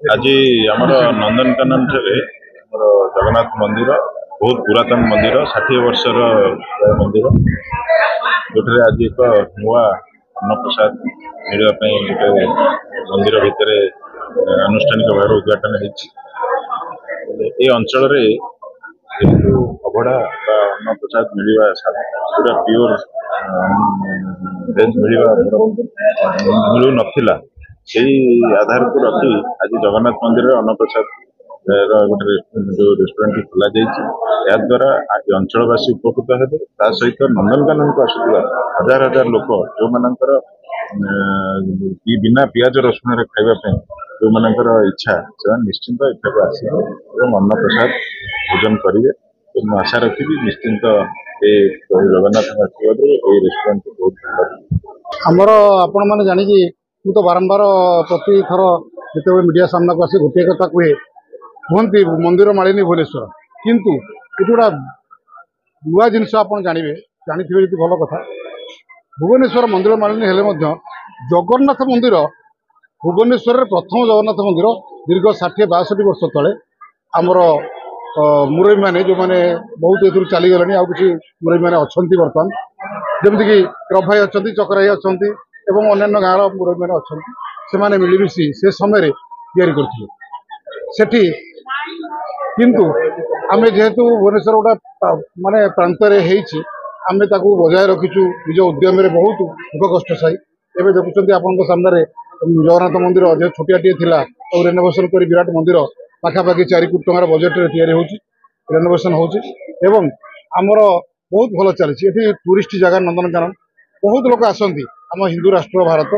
आज आमर नंदनकानन जगन्नाथ मंदिर बहुत पुरातन मंदिर 60 वर्षर मंदिर जो आज एक नुआ अन्नप्रसाद मिलने मंदिर भितर आनुष्ठानिक भाव उद्घाटन होती अंचल अभड़ा अन्नप्रसाद मिलवा पूरा प्योर भेज मिलू ना से आधार को रखी आज जगन्नाथ मंदिर अन्नप्रसाद गोटे जो रेस्टोरेंट खोल द्वारा अंचलवासी उपकृत हे सहित नंदनकानन को आसुवा हजार हजार लोक जो मानकर बिना पियाज रसुण खावाई जो मानकर इच्छा से निश्चिंत इठाक आसवे और अन्नप्रसाद भोजन करेंगे। तो मुझे आशा रखी निश्चिंत जगन्नाथ आशीर्वाद रेस्टोरेंट बहुत भल आमर आपण मैंने जानी मुझे बारंबार प्रति थर जो मीडिया सामना को आसे गोटे कथा कहे कहती मंदिर मालिनी भुवनेश्वर किंतु ये गोटा नुआ जिनस आप जानवे जानी भल कथा भुवनेश्वर मंदिर मालिनी हेले जगन्नाथ मंदिर भुवनेश्वर प्रथम जगन्नाथ मंदिर दीर्घ 60-62 वर्ष तले आमर मुरबी मैंने जो मैंने बहुत ए चलीगले आउ कि मुरबी मैंने अच्छा बर्तमान जमीक रभाई अच्छा चक्राई अच्छा एवं अन्य गाँव मुरबी मैंने अच्छा से मिलमिशी से समय करते किंतु आमे जेहेतु भुवनेश्वर गोटा माने प्रांत आम बजाय रखीचु निज उद्यम बहुत दुख कष्ट सही एवं देखुं आपण सामने जगन्नाथ मंदिर जो छोटियाटे था और रेनोवेशन कर विराट मंदिर पाखापाखि 4 कोटी टंकार बजेट रेनोवेशन होमर बहुत भल चली टूरिस्ट जगह नंदनकानन बहुत लोग आसती आम हिंदू राष्ट्र भारत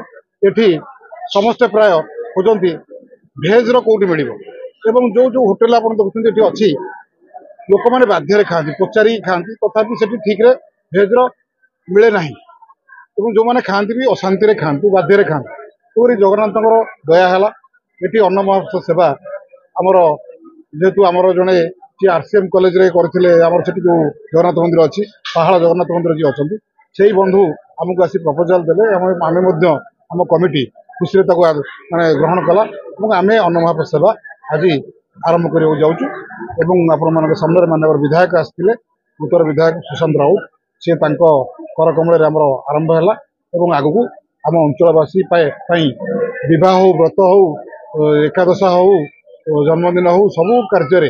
ये समस्ते प्राय खोजती भेज कौटी मिल जो जो होटेल आप देखते अच्छी लोक मैंने बाध्य खाती पचारि खाती तथापि से ठीक रे भेज मिले ना जो मैंने खाती भी अशांति खाती बाध्य खाती तो जगन्नाथ दया है ये अन्न महोत्सव सेवा आमर जेहेतु आमर जड़े जी RCM कॉलेज रे करथिले आमर सेठी जो जगन्नाथ मंदिर अच्छी पहाड़ जगन्नाथ मंदिर जी अच्छा से बंधु आमको आसी प्रपोजाल देले आम आम कमिटी खुशी माने ग्रहण कला आम अन्न महोत्सव सेवा आज आरंभ करने जाऊँ आपण सामने माननीय विधायक आसते नूतन विधायक सुशांत राउत सी कर कमल आरंभ है आगक आम अंचलवासी विवाह हो व्रत हो एकादशा हो जन्मदिन हो सबू कार्य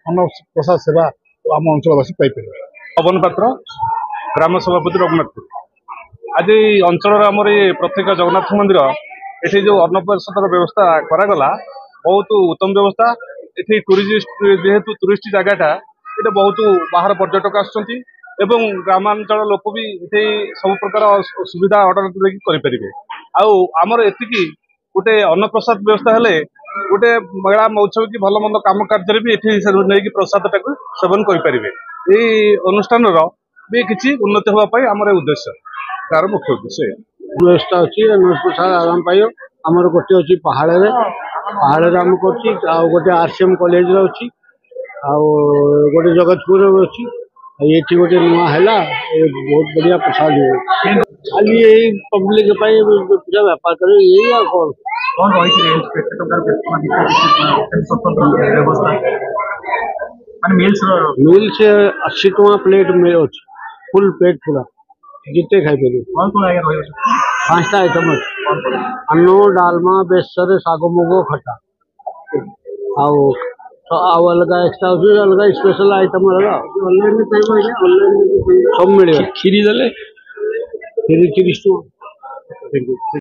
अन्न प्रसाद सेवा आम अंचलवासी पाइपर। पवन पात्र ग्राम सभापति रघुनाथपुर आज अंचल आम प्रत्येक जगन्नाथ मंदिर ये जो अन्न प्रसाद व्यवस्था करागला बहुत उत्तम व्यवस्था ये टूरिस्ट जेहेतु टूरिस्ट जगहटा ये बहुत बाहर पर्यटक आसुँच एवं ग्रामांचल लोक भी ये सब प्रकार सुविधा अर्डर करेंगे आमर एति गोटे अन्न प्रसाद व्यवस्था हेले गोटे मेला महोत्सव की भल मंद कम कार्य भी ये प्रसाद टाक सेवन करेंगे यही अनुष्ठान भी किसी उन्नति हाँपाई आम उद्देश्य तार मुख्य उद्देश्य व्यवस्था अच्छी अन्न प्रसाद आराम पाइब आमर गोटे अच्छी पहाड़ आम कर गोटे RCM कॉलेज अच्छी गोटे जगतपुर अच्छी ये गोटे नुआ है बहुत बढ़िया प्रसाद है खाली यही पब्लिक पूरा व्यापार कर यही कौन मिल से 80 टका प्लेट मिल अच्छे फुल पेट पूरा जिते खाई पारे 5टा आइटम अच्छे अन्न डालमा बेसर शाग मुग खटा अलग एक्सट्रा अलग स्पेशल आइटम अलग सब मिले खीरी देले 30 टका।